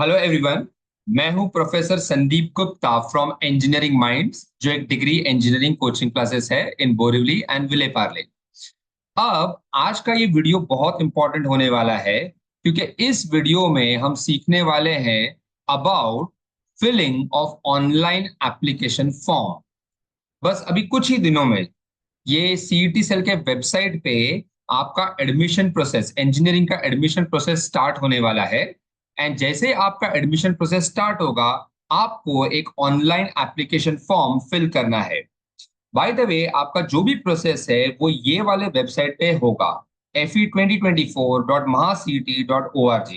Hello everyone. मैं हूं professor Sandeep Gupta from engineering minds, जो एक डिग्री इंजीनियरिंग कोचिंग क्लासेस है इन बोरिवली एंड विले पार्ले। अब आज का ये वीडियो बहुत इंपॉर्टेंट होने वाला है क्योंकि इस वीडियो में हम सीखने वाले हैं about filling of online application form. बस अभी कुछ ही दिनों में ये सीईटी सेल के वेबसाइट पे आपका एडमिशन प्रोसेस, इंजीनियरिंग का एडमिशन प्रोसेस स्टार्ट होने वाला है। एंड जैसे आपका एडमिशन प्रोसेस स्टार्ट होगा, आपको एक ऑनलाइन एप्लीकेशन फॉर्म फिल करना है। बाय द वे, आपका जो भी प्रोसेस है वो ये वाले वेबसाइट पे होगा, fe2024.mahacet.org।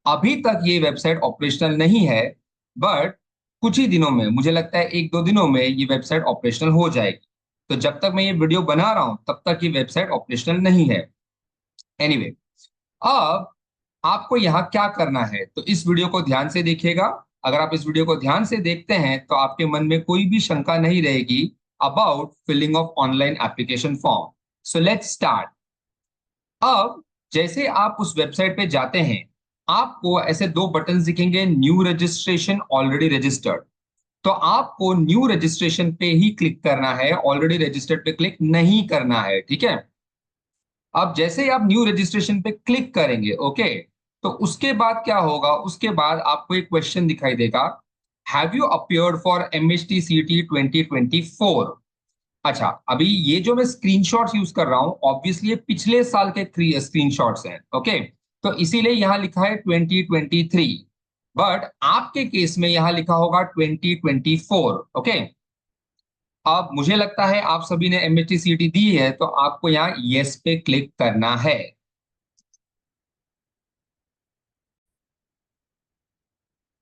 अभी तक ये वेबसाइट ऑपरेशनल नहीं है, बट कुछ ही दिनों में, मुझे लगता है एक दो दिनों में ये वेबसाइट ऑपरेशनल हो जाएगी। तो जब तक मैं ये वीडियो बना रहा हूं तब तक ये वेबसाइट ऑपरेशनल नहीं है। एनीवे, अब आपको यहाँ क्या करना है, तो इस वीडियो को ध्यान से देखिएगा। अगर आप इस वीडियो को ध्यान से देखते हैं तो आपके मन में कोई भी शंका नहीं रहेगी about filling of online application form. So let's start. अब जैसे आप उस वेबसाइट पे जाते हैं, आपको ऐसे दो बटन दिखेंगे, न्यू रजिस्ट्रेशन, ऑलरेडी रजिस्टर्ड। तो आपको न्यू रजिस्ट्रेशन पे ही क्लिक करना है, ऑलरेडी रजिस्टर्ड पे क्लिक नहीं करना है, ठीक है। अब जैसे ही आप न्यू रजिस्ट्रेशन पे क्लिक करेंगे, ओके, तो उसके बाद क्या होगा, उसके बाद आपको एक क्वेश्चन दिखाई देगा, have you appeared for MHT सीटी 2024। अच्छा, अभी ये जो मैं स्क्रीनशॉट्स यूज कर रहा हूं, ऑब्वियसली ये पिछले साल के स्क्रीनशॉट्स हैं, ओके। तो इसीलिए यहां लिखा है 2023, बट आपके केस में यहां लिखा होगा 2024, ओके। अब मुझे लगता है आप सभी ने एमएचटी सीटी दी है, तो आपको यहाँ यस पे क्लिक करना है।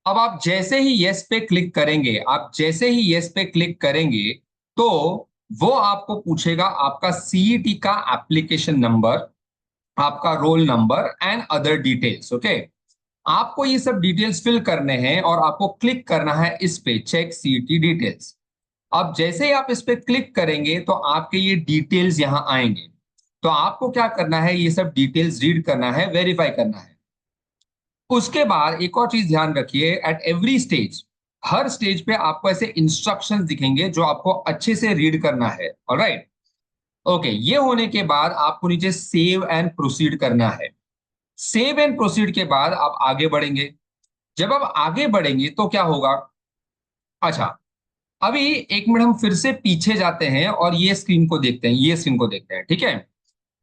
अब आप जैसे ही यस पे क्लिक करेंगे, आप जैसे ही यस पे क्लिक करेंगे, तो वो आपको पूछेगा आपका सीईटी का एप्लीकेशन नंबर, आपका roll number and other details, okay. आपको ये सब डिटेल्स फिल करने हैं और आपको क्लिक करना है इस पे, चेक सीईटी डिटेल्स। अब जैसे ही आप इस पे क्लिक करेंगे तो आपके ये डिटेल्स यहां आएंगे। तो आपको क्या करना है, ये सब डिटेल्स रीड करना है, वेरीफाई करना है। उसके बाद एक और चीज ध्यान रखिए, at every stage, her stage पे आपको ऐसे इंस्ट्रक्शंस दिखेंगे जो आपको अच्छे से रीड करना है, ऑलराइट। ओके, ये होने के बाद आपको नीचे सेव एंड प्रोसीड करना है। सेव एंड प्रोसीड के बाद आप आगे बढ़ेंगे। जब आप आगे बढ़ेंगे तो क्या होगा, अच्छा, अभी एक मिनट हम फिर से पीछे जाते हैं और ये स्क्रीन को देखते हैं, ये स्क्रीन को देखते हैं, ठीक है।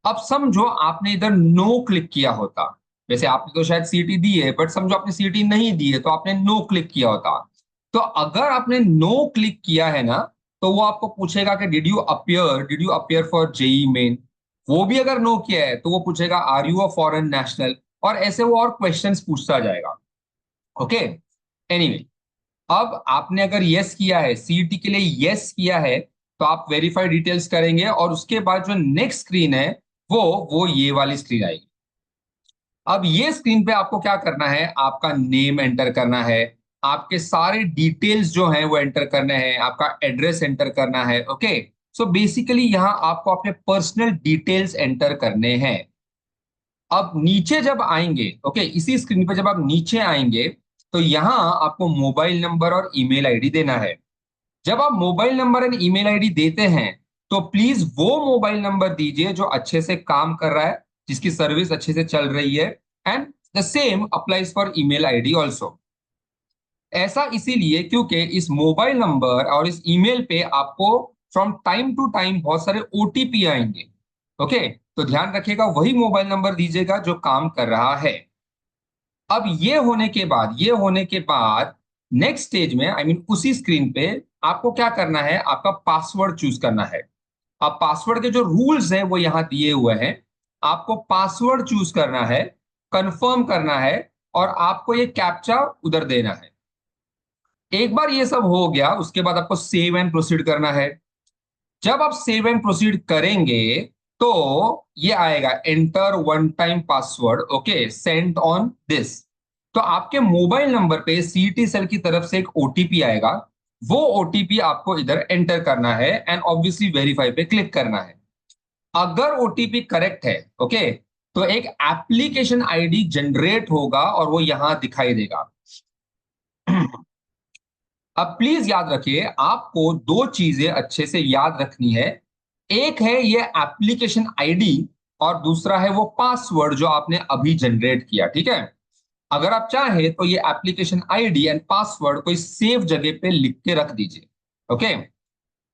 अब समझो आपने इधर नो क्लिक किया होता, वैसे आपने तो शायद सीटी दी है, बट समझो आपने सीटी नहीं दी है तो आपने नो क्लिक किया होता। तो अगर आपने नो क्लिक किया है ना, तो वो आपको पूछेगा कि did you appear for JEE Main. वो भी अगर नो किया है तो वो पूछेगा are you a foreign national, और ऐसे वो और क्वेश्चंस पूछता जाएगा, ओके। एनीवे, अब आपने अगर यस किया है, सीईटी के लिए यस किया है, तो आप वेरीफाई डिटेल्स करेंगे और उसके बाद जो नेक्स्ट स्क्रीन है वो ये वाली स्क्रीन आएगी। अब ये स्क्रीन पे आपको क्या करना है, आपका नेम एंटर करना है, आपके सारे डिटेल्स जो हैं वो एंटर करने हैं, आपका एड्रेस एंटर करना है, ओके। सो बेसिकली यहां आपको अपने पर्सनल डिटेल्स एंटर करने हैं। अब नीचे जब आएंगे, ओके, इसी स्क्रीन पे जब आप नीचे आएंगे, तो यहां आपको मोबाइल नंबर और ईमेल आईडी देना है। जब आप mobile number and email ID देते हैं, तो प्लीज वो मोबाइल नंबर दीजिए जो अच्छे से काम कर रहा है, जिसकी सर्विस अच्छे से चल रही है। And the same applies for email ID also. ऐसा इसीलिए क्योंकि इस मोबाइल नंबर और इस ईमेल पे आपको फ्रॉम टाइम टू टाइम बहुत सारे ओटीपी आएंगे, ओके। तो ध्यान रखिएगा, वही मोबाइल नंबर दीजिएगा जो काम कर रहा है। अब ये होने के बाद नेक्स्ट स्टेज में, आई मीन उसी स्क्रीन पे, आपको क्या करना है, आपका पासवर्ड चूज करना है। अब पासवर्ड के जो रूल्स हैं वो यहां दिए हुए हैं। आपको पासवर्ड चूज करना है, कंफर्म करना है, और आपको ये कैप्चा उधर देना है। एक बार ये सब हो गया, उसके बाद आपको सेव एंड प्रोसीड करना है। जब आप सेव एंड प्रोसीड करेंगे, तो ये आएगा enter one time password, okay, send on this. तो आपके मोबाइल नंबर पे सीटी सेल की तरफ से एक ओटीपी आएगा। वो ओटीपी आपको इधर एंटर करना है एंड ऑब्वियसली वेरीफाई पे क्लिक करना है। अगर ओटीपी करेक्ट है, ओके, तो एक एप्लीकेशन आईडी जनरेट होगा और वो यहां दिखाई देगा। अब प्लीज याद रखिए, आपको दो चीजें अच्छे से याद रखनी है। एक है ये एप्लीकेशन आईडी, और दूसरा है वो पासवर्ड जो आपने अभी जनरेट किया, ठीक है। अगर आप चाहें तो ये एप्लीकेशन आईडी एंड पासवर्ड कोई सेफ जगह पे लिख के रख दीजिए। ओके।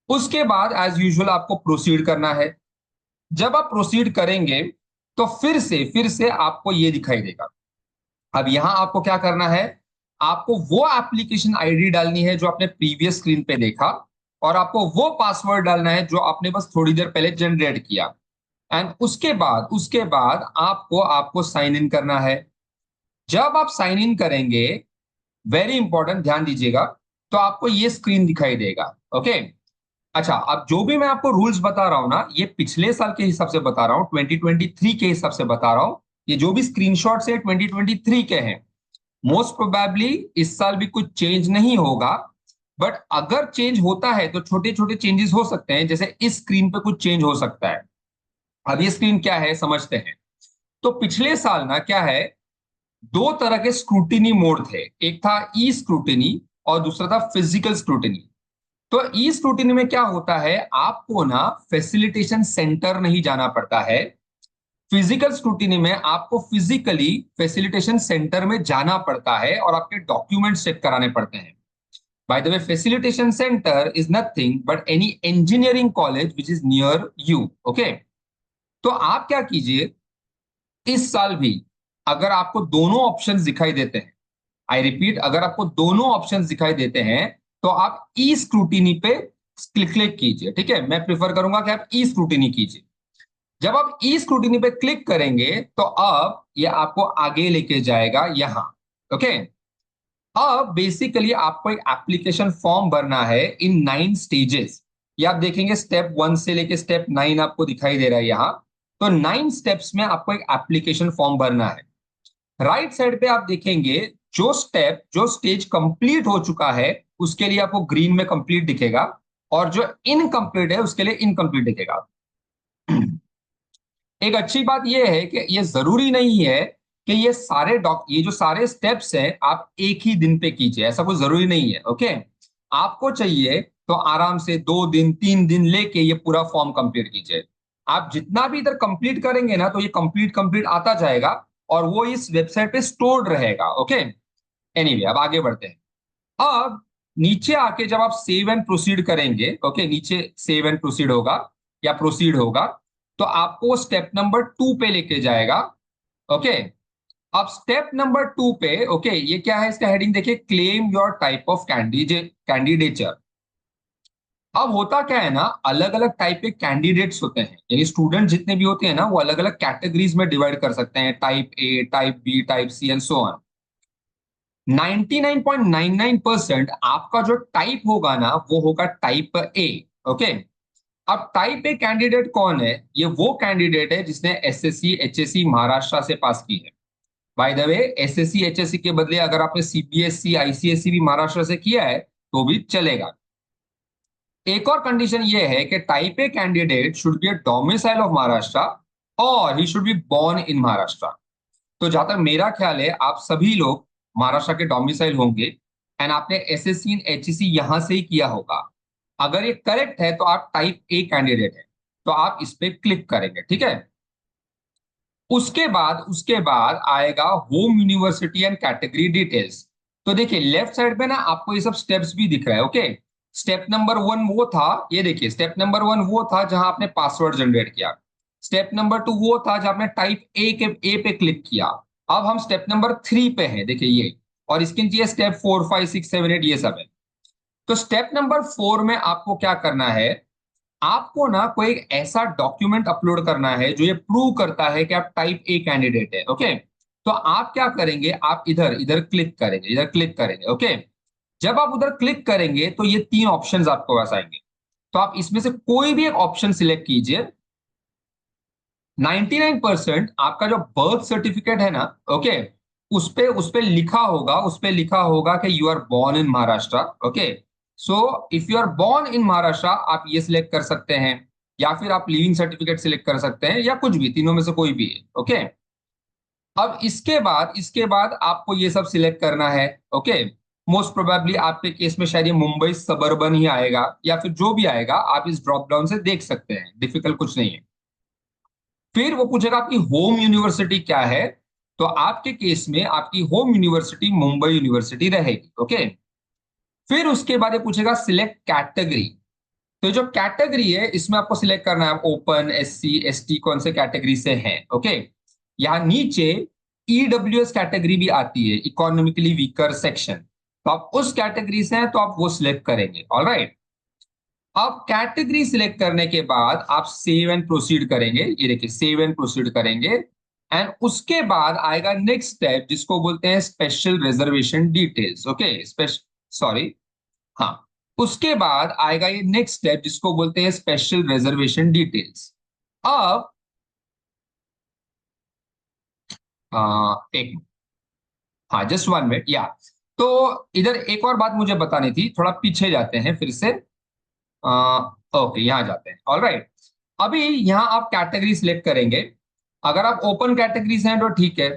उसके बाद एज यूजुअल आपको प्रोसीड करना है। जब आप प्रोसीड करेंगे तो फिर से आपको ये दिखाई देगा। अब यहां आपको क्या करना है, आपको वो एप्लीकेशन आईडी डालनी है जो आपने प्रीवियस स्क्रीन पे देखा, और आपको वो पासवर्ड डालना है जो आपने बस थोड़ी देर पहले जनरेट किया। एंड उसके बाद आपको आपको साइन इन करना है। जब आप साइन इन करेंगे, वेरी इंपॉर्टेंट, ध्यान दीजिएगा, तो आपको ये स्क्रीन दिखाई देगा। ओके। अच्छा, अब जो भी मैं आपको रूल्स बता रहा हूं ना, ये पिछले साल के हिसाब से बता रहा हूं, 2023 के हिसाब से बता रहा हूं। ये जो भी स्क्रीनशॉट्स है 2023 के हैं। मोस्ट प्रोबेबली इस साल भी कुछ चेंज नहीं होगा, बट अगर चेंज होता है तो छोटे छोटे चेंजेस हो सकते हैं, जैसे इस स्क्रीन पे कुछ चेंज हो सकता है। अब ये स्क्रीन क्या है समझते हैं। तो पिछले साल ना क्या है, दो तरह के स्क्रूटिनी मोड थे। एक था ई स्क्रूटिनी और दूसरा था फिजिकल स्क्रूटिनी। तो ई स्क्रूटिनी में क्या होता है, आपको ना फैसिलिटेशन सेंटर नहीं जाना पड़ता है। फिजिकल स्क्रूटिनी में आपको फिजिकली फैसिलिटेशन सेंटर में जाना पड़ता है और आपके डॉक्यूमेंट्स चेक कराने पड़ते हैं। By the way, facilitation centre is nothing but any engineering college which is near you. Okay. तो आप क्या कीजिए, इस साल भी अगर आपको दोनों ऑप्शंस दिखाई देते हैं, आई रिपीट, अगर आपको दोनों ऑप्शंस दिखाई देते हैं, तो आप ई स्क्रूटिनी पे क्लिक क्लिक कीजिए। ठीक है, मैं प्रिफर करूंगा कि आप ई स्क्रूटिनी कीजिए। जब आप ई स्क्रूटिनी पे क्लिक करेंगे तो अब ये आपको आगे लेके जाएगा यहां। ओके। अब बेसिकली आपको एक एप्लीकेशन फॉर्म भरना है इन 9 स्टेजेस। ये आप देखेंगे स्टेप 1 से लेके स्टेप 9 आपको दिखाई दे रहा है यहाँ। तो 9 स्टेप्स में आपको एक एप्लीकेशन फॉर्म भरना है। राइट साइड पे आप देखेंगे जो स्टेज कंप्लीट हो चुका है उसके लिए आपको ग्रीन में कंप्लीट दिखेगा, और जो इनकम्प्लीट है उसके लिए इनकम्प्लीट दिखेगा। एक अच्छी बात यह है कि ये जरूरी नहीं है कि ये जो सारे स्टेप्स हैं आप एक ही दिन पे कीजिए, ऐसा कुछ जरूरी नहीं है। ओके। आपको चाहिए तो आराम से 2 दिन 3 दिन लेके ये पूरा फॉर्म कंप्लीट कीजिए। आप जितना भी इधर कंप्लीट करेंगे ना, तो ये कंप्लीट कंप्लीट आता जाएगा और वो इस वेबसाइट पे स्टोर्ड रहेगा। ओके। एनीवे, अब आगे बढ़ते हैं। अब नीचे आके जब आप सेव एंड प्रोसीड करेंगे, ओके, नीचे सेव एंड प्रोसीड होगा या प्रोसीड होगा, तो आपको स्टेप नंबर 2 पे लेके जाएगा। ओके। अब स्टेप नंबर 2 पे, ओके, ये क्या है, इसका हेडिंग देखिए, claim your type of candidature. अब होता क्या है ना, अलग अलग टाइप के कैंडिडेट्स होते हैं, यानी स्टूडेंट जितने भी होते हैं ना, वो अलग अलग कैटेगरीज में डिवाइड कर सकते हैं, type A, type B, type C and so on. 99.99% आपका जो टाइप होगा ना, वो होगा टाइप ए। ओके। अब टाइप ए कैंडिडेट कौन है, ये वो कैंडिडेट है जिसने एसएससी एचएससी महाराष्ट्र से पास की है। By the way, SSC HSC के बदले अगर आपने सीबीएसई आईसीएसई भी महाराष्ट्र से किया है तो भी चलेगा। एक और कंडीशन ये है कि type A candidate should be a domicile of Maharashtra और he should be born in Maharashtra. तो जहां तक मेरा ख्याल है, आप सभी लोग महाराष्ट्र के डोमिसाइल होंगे एंड आपने एसएससी एंड एचएससी यहां से ही किया होगा। अगर ये करेक्ट है तो आप टाइप ए कैंडिडेट है, तो आप इस पे क्लिक करेंगे। ठीक है। उसके बाद आएगा home university and category details. तो देखिए लेफ्ट साइड पे ना आपको ये सब स्टेप्स भी दिख रहा है। ओके। स्टेप नंबर 1 वो था, ये देखिए, स्टेप नंबर 1 वो था जहां आपने पासवर्ड जनरेट किया। स्टेप नंबर 2 वो था जहां आपने टाइप ए पे क्लिक किया। अब हम स्टेप नंबर 3 पे हैं, देखिए ये, और इसके नीचे स्टेप 4 5 6 7 8 ये सब है। तो स्टेप नंबर 4 में आपको क्या करना है, आपको ना कोई एक ऐसा डॉक्यूमेंट अपलोड करना है जो ये प्रूव करता है कि आप टाइप ए कैंडिडेट है। ओके। तो आप क्या करेंगे, आप इधर इधर क्लिक करेंगे, इधर क्लिक करेंगे। ओके। जब आप उधर क्लिक करेंगे तो ये 3 ऑप्शंस आपको पास आएंगे। तो आप इसमें से कोई भी एक ऑप्शन सिलेक्ट कीजिए। 99% आपका जो बर्थ सर्टिफिकेट है ना, ओके, उस पे लिखा होगा कि you are born in Maharashtra. Okay. So if you are born in Maharashtra आप ये सिलेक्ट कर सकते हैं, या फिर आप लिविंग सर्टिफिकेट सिलेक्ट कर सकते हैं, या कुछ भी, तीनों में से कोई भी है। ओके। अब इसके बाद आपको ये सब सिलेक्ट करना है। ओके। मोस्ट प्रोबेबली आपके केस में शायद ये मुंबई सबर्बन ही आएगा, या फिर जो भी आएगा आप इस ड्रॉप डाउन से देख सकते हैं, डिफिकल्ट कुछ नहीं है। फिर वो पूछेगा आपकी होम यूनिवर्सिटी क्या है, तो आपके केस में आपकी होम यूनिवर्सिटी मुंबई यूनिवर्सिटी रहेगी। ओके, फिर उसके बाद ये पूछेगा सिलेक्ट कैटेगरी। तो जो कैटेगरी है इसमें आपको सिलेक्ट करना है, ओपन, एससी, एसटी, कौन से कैटेगरी से हैं। ओके, यहाँ नीचे ईडब्ल्यूएस कैटेगरी भी आती है, इकोनॉमिकली वीकर सेक्शन, तो आप उस कैटेगरी से हैं तो आप वो सिलेक्ट करेंगे। ऑलराइट, अब कैटेगरी सिलेक्ट करने के बाद आप सेव एंड प्रोसीड करेंगे, ये देखिए सेव एंड प्रोसीड करेंगे। एंड उसके बाद आएगा नेक्स्ट स्टेप जिसको बोलते हैं special reservation details. Okay, sorry, हाँ, उसके बाद आएगा ये नेक्स्ट स्टेप जिसको बोलते हैं स्पेशल रिजर्वेशन डिटेल्स। अब एक, हाँ जस्ट 1 मिनट, या तो इधर एक और बात मुझे बतानी थी, थोड़ा पीछे जाते हैं फिर से। ओके, यहाँ जाते हैं। ऑल राइट, अभी यहाँ आप कैटेगरी सिलेक्ट करेंगे। अगर आप ओपन कैटेगरी से हैं तो ठीक है,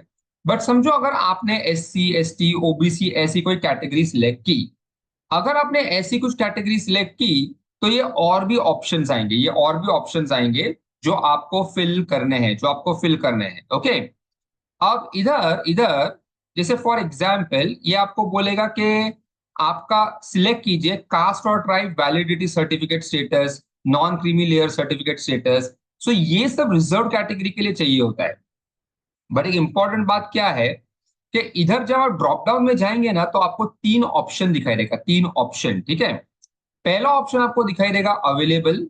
बट समझो अगर आपने S C, S T, OBC ऐसी कोई कैटेगरी सिलेक्ट की, अगर आपने ऐसी कुछ कैटेगरी सिलेक्ट की, तो ये और भी ऑप्शंस आएंगे, ये और भी ऑप्शंस आएंगे जो आपको फिल करने हैं, जो आपको फिल करने हैं। ओके, अब इधर इधर जैसे फॉर एग्जाम्पल ये आपको बोलेगा कि आपका सिलेक्ट कीजिए कास्ट और tribe validity certificate status, non creamy layer certificate status. So ये सब रिजर्व कैटेगरी के लिए चाहिए होता है। बट एक इंपॉर्टेंट बात क्या है कि इधर जब आप ड्रॉप डाउन में जाएंगे ना, तो आपको 3 ऑप्शन दिखाई देगा, 3 ऑप्शन, ठीक है। पहला ऑप्शन आपको दिखाई देगा अवेलेबल,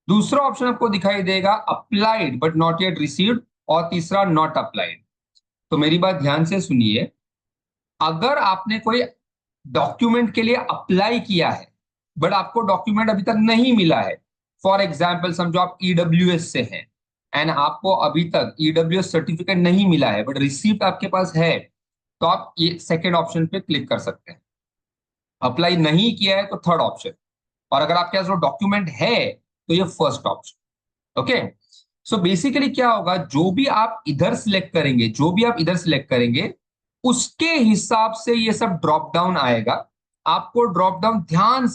दूसरा ऑप्शन आपको दिखाई देगा applied but not yet received, और तीसरा नॉट अप्लाइड। तो मेरी बात ध्यान से सुनिए, अगर आपने कोई डॉक्यूमेंट के लिए अप्लाई किया है बट आपको डॉक्यूमेंट अभी तक नहीं मिला है, फॉर एग्जाम्पल समझो आप ईडब्ल्यूएस से हैं एंड आपको अभी तक ईडब्ल्यूएस सर्टिफिकेट नहीं मिला है बट रिसीप्ट आपके पास है, तो आप ये सेकेंड ऑप्शन पे क्लिक कर सकते हैं। अप्लाई नहीं किया है तो थर्ड ऑप्शन, और अगर आपके पास वो डॉक्यूमेंट है तो ये first option. Okay, so basically क्या होगा, जो भी आप इधर सिलेक्ट करेंगे, जो भी आप इधर सिलेक्ट करेंगे उसके हिसाब से ये सब ड्रॉप डाउन आएगा। आपको ड्रॉप डाउन ध्यान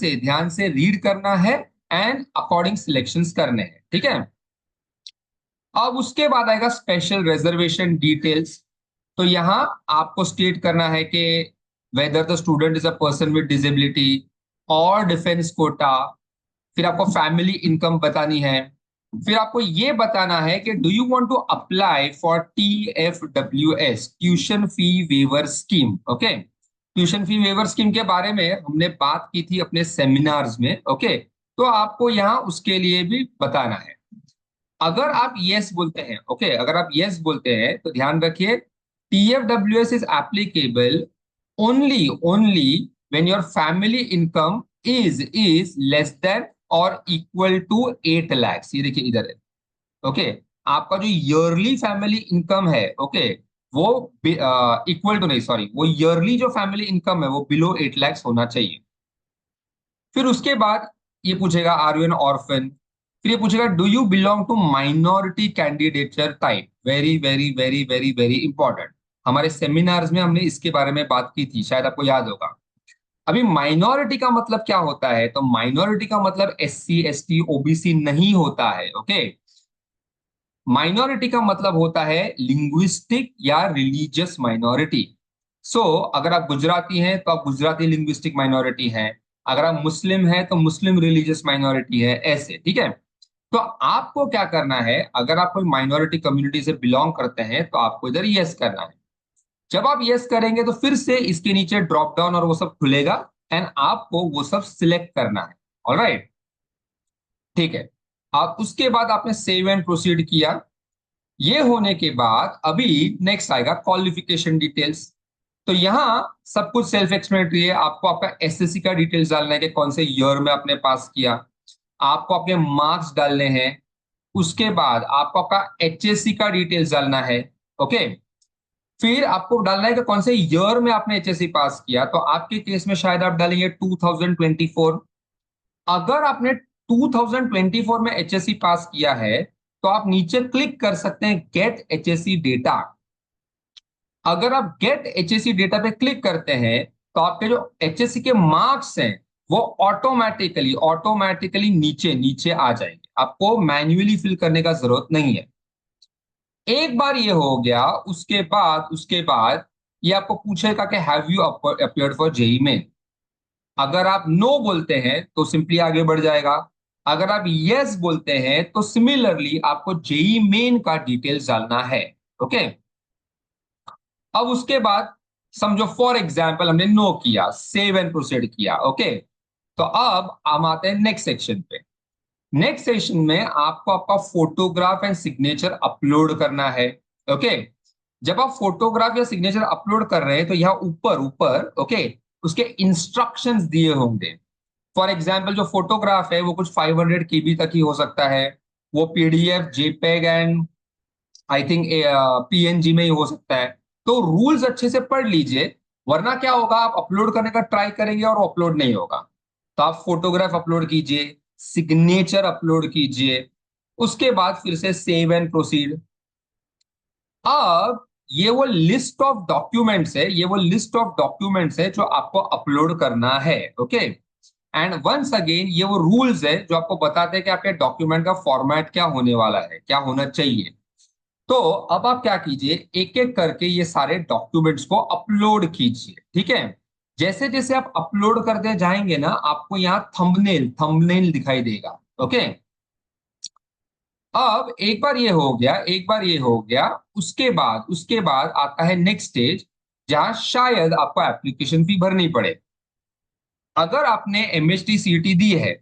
से रीड करना है एंड अकॉर्डिंग सिलेक्शंस करने हैं, ठीक है। अब उसके बाद आएगा स्पेशल रिजर्वेशन डिटेल्स। तो यहां आपको स्टेट करना है कि whether the student is a person with disability और डिफेंस कोटा, फिर आपको फैमिली इनकम बतानी है, फिर आपको ये बताना है कि do you want to apply for TFWS, tuition fee waiver scheme. Okay, tuition fee waiver scheme के बारे में हमने बात की थी अपने सेमिनार्स में। ओके, तो आपको यहाँ उसके लिए भी बताना है। अगर आप यस बोलते हैं, ओके, अगर आप यस बोलते हैं तो ध्यान रखिए, TFWS is applicable only only when your family income is less than और इक्वल टू 8 lakhs। ये देखिए इधर है। ओके, आपका जो ईयरली फैमिली इनकम है, ओके, वो इक्वल टू नहीं, सॉरी, वो ईयरली जो फैमिली इनकम है वो बिलो 8 lakhs होना चाहिए। फिर उसके बाद ये पूछेगा आर यू एन ऑर्फन, फिर ये पूछेगा do you belong to minority candidature type. Very very very very very important, हमारे सेमिनार्स में हमने इसके बारे में बात की थी, शायद आपको याद होगा। अभी माइनॉरिटी का मतलब क्या होता है, तो माइनॉरिटी का मतलब SC, ST, OBC नहीं होता है। ओके, माइनॉरिटी का मतलब होता है लिंग्विस्टिक या रिलीजियस माइनॉरिटी। सो अगर आप गुजराती हैं तो आप गुजराती लिंग्विस्टिक माइनॉरिटी हैं, अगर आप मुस्लिम हैं तो मुस्लिम रिलीजियस माइनॉरिटी है, ऐसे, ठीक है। तो आपको क्या करना है, अगर आप कोई माइनॉरिटी कम्युनिटी से बिलोंग करते हैं तो आपको इधर यस करना है। जब आप यस करेंगे तो फिर से इसके नीचे ड्रॉप डाउन और वो सब खुलेगा एंड आपको वो सब सिलेक्ट करना है। ऑलराइट, ठीक है। आप उसके बाद आपने सेव एंड प्रोसीड किया। ये होने के बाद अभी नेक्स्ट आएगा क्वालिफिकेशन डिटेल्स। तो यहां सब कुछ सेल्फ एक्सप्लेनेटरी है, आपको आपका एसएससी का डिटेल्स डालना है कि कौन से ईयर में आपने पास किया, आपको अपने मार्क्स डालने हैं, उसके बाद आपको आपका एचएससी का डिटेल्स डालना है। ओके, फिर आपको डालना है कि कौन से ईयर में आपने एचएससी पास किया, तो आपके केस में शायद आप डालेंगे 2024। अगर आपने 2024 में एचएससी पास किया है तो आप नीचे क्लिक कर सकते हैं गेट एचएससी डेटा। अगर आप गेट एचएससी डेटा पे क्लिक करते हैं तो आपके जो एचएससी के मार्क्स हैं वो ऑटोमेटिकली नीचे नीचे आ जाएंगे, आपको मैन्युअली फिल करने का जरूरत नहीं है। एक बार ये हो गया, उसके बाद ये आपको पूछेगा कि have you appeared for JEE Main. अगर आप नो बोलते हैं तो सिंपली आगे बढ़ जाएगा। अगर आप यस बोलते हैं तो सिमिलरली आपको जेई मेन का डिटेल्स डालना है। ओके, अब उसके बाद समझो फॉर एग्जाम्पल हमने नो किया, सेव एंड प्रोसीड किया। ओके, तो अब हम आते हैं नेक्स्ट सेक्शन पे। नेक्स्ट सेशन में आपको आपका फोटोग्राफ एंड सिग्नेचर अपलोड करना है। ओके, जब आप फोटोग्राफ या सिग्नेचर अपलोड कर रहे हैं तो यहाँ ऊपर ऊपर ओके उसके इंस्ट्रक्शंस दिए होंगे। फॉर एग्जाम्पल जो फोटोग्राफ है वो कुछ 500 केबी तक ही हो सकता है, वो PDF JPEG and I think PNG में ही हो सकता है। तो रूल्स अच्छे से पढ़ लीजिए, वरना क्या होगा, आप अपलोड करने का ट्राई करेंगे और अपलोड नहीं होगा। तो आप फोटोग्राफ अपलोड कीजिए, सिग्नेचर अपलोड कीजिए, उसके बाद फिर से सेव एंड प्रोसीड। अब ये वो लिस्ट ऑफ डॉक्यूमेंट्स है, ये वो लिस्ट ऑफ डॉक्यूमेंट्स है जो आपको अपलोड करना है। ओके, एंड वंस अगेन ये वो रूल्स है जो आपको बताते हैं कि आपके डॉक्यूमेंट का फॉर्मेट क्या होने वाला है, क्या होना चाहिए। तो अब आप क्या कीजिए, एक एक करके ये सारे डॉक्यूमेंट्स को अपलोड कीजिए। ठीक है, जैसे जैसे आप अपलोड करते जाएंगे ना, आपको यहाँ थंबनेल थंबनेल दिखाई देगा। ओके, अब एक बार ये हो गया, उसके बाद आता है नेक्स्ट स्टेज, जहां शायद आपको एप्लीकेशन फी भरनी पड़े। अगर आपने एमएचटी सीटी दी है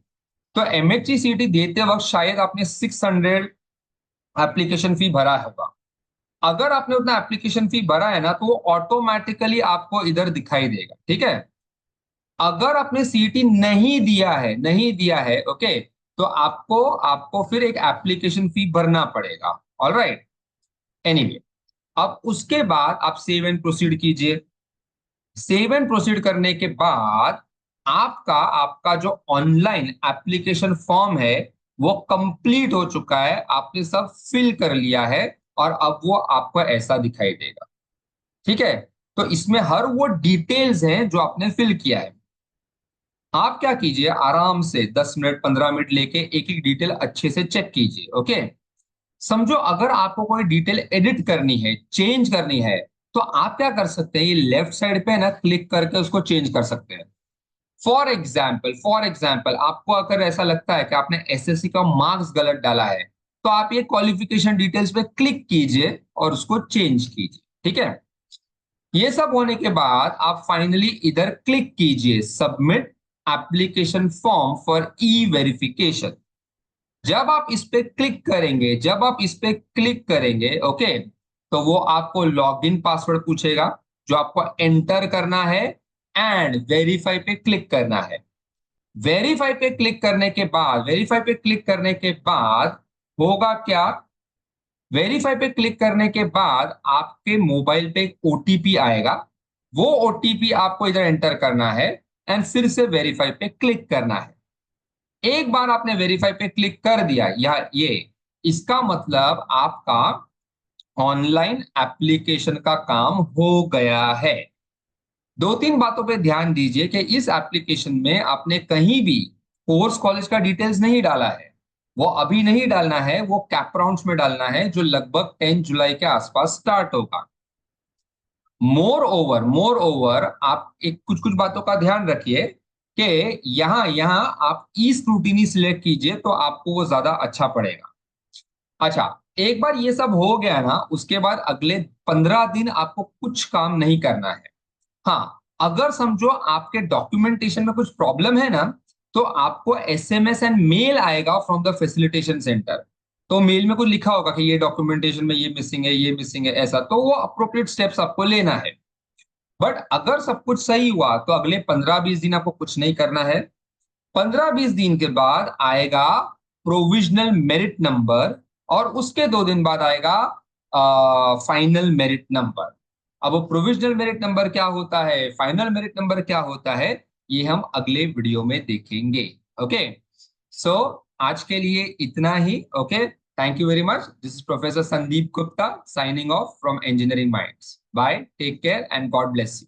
तो एमएचटी सीटी देते वक्त शायद आपने 600 एप्लीकेशन फी भरा होगा। अगर आपने उतना एप्लीकेशन फी भरा है ना, तो वो ऑटोमेटिकली आपको इधर दिखाई देगा। ठीक है, अगर आपने सीटी नहीं दिया है ओके, तो आपको आपको फिर एक एप्लीकेशन फी भरना पड़ेगा। ऑल राइट, एनीवे, अब उसके बाद आप सेव एंड प्रोसीड कीजिए। सेव एंड प्रोसीड करने के बाद आपका आपका जो ऑनलाइन एप्लीकेशन फॉर्म है वो कंप्लीट हो चुका है, आपने सब फिल कर लिया है, और अब वो आपको ऐसा दिखाई देगा। ठीक है, तो इसमें हर वो डिटेल्स हैं जो आपने फिल किया है। आप क्या कीजिए, आराम से 10 मिनट 15 मिनट लेके एक एक डिटेल अच्छे से चेक कीजिए। ओके, समझो अगर आपको कोई डिटेल एडिट करनी है, चेंज करनी है, तो आप क्या कर सकते हैं, ये लेफ्ट साइड पे ना क्लिक करके उसको चेंज कर सकते हैं। फॉर एग्जाम्पल आपको अगर ऐसा लगता है कि आपने एसएससी का मार्क्स गलत डाला है, तो आप ये क्वालिफिकेशन डिटेल्स पे क्लिक कीजिए और उसको चेंज कीजिए। ठीक है, ये सब होने के बाद आप फाइनली इधर क्लिक कीजिए, submit application form for E verification. जब आप इस पे क्लिक करेंगे ओके, तो वो आपको लॉगिन पासवर्ड पूछेगा जो आपको एंटर करना है, एंड वेरीफाई पे क्लिक करना है। वेरीफाई पे क्लिक करने के बाद होगा क्या, वेरीफाई पे क्लिक करने के बाद आपके मोबाइल पे एक ओटीपी आएगा, वो ओटीपी आपको इधर एंटर करना है, एंड फिर से वेरीफाई पे क्लिक करना है। एक बार आपने वेरीफाई पे क्लिक कर दिया, या ये इसका मतलब आपका ऑनलाइन एप्लीकेशन का काम हो गया है। दो तीन बातों पे ध्यान दीजिए कि इस एप्लीकेशन में आपने कहीं भी कोर्स कॉलेज का डिटेल्स नहीं डाला है, वो अभी नहीं डालना है, वो कैप राउंड्स में डालना है जो लगभग 10 जुलाई के आसपास स्टार्ट होगा। मोर ओवर आप एक कुछ कुछ बातों का ध्यान रखिए कि यहां यहां आप ई स्क्रूटिनी सिलेक्ट कीजिए तो आपको वो ज्यादा अच्छा पड़ेगा। अच्छा, एक बार ये सब हो गया ना, उसके बाद अगले 15 दिन आपको कुछ काम नहीं करना है। हाँ, अगर समझो आपके डॉक्यूमेंटेशन में कुछ प्रॉब्लम है ना, तो आपको एसएमएस एंड मेल आएगा फ्रॉम द फैसिलिटेशन सेंटर। तो मेल में कुछ लिखा होगा कि ये डॉक्यूमेंटेशन में ये मिसिंग है, ये मिसिंग है, ऐसा, तो वो अप्रोप्रिएट स्टेप्स आपको लेना है। बट अगर सब कुछ सही हुआ तो अगले 15-20 दिन आपको कुछ नहीं करना है। 15-20 दिन के बाद आएगा प्रोविजनल मेरिट नंबर, और उसके 2 दिन बाद आएगा फाइनल मेरिट नंबर। अब वो प्रोविजनल मेरिट नंबर क्या होता है, फाइनल मेरिट नंबर क्या होता है, ये हम अगले वीडियो में देखेंगे। ओके, सो आज के लिए इतना ही। Okay, thank you very much. This is professor Sandeep Gupta signing off from engineering minds. Bye, take care and God bless you.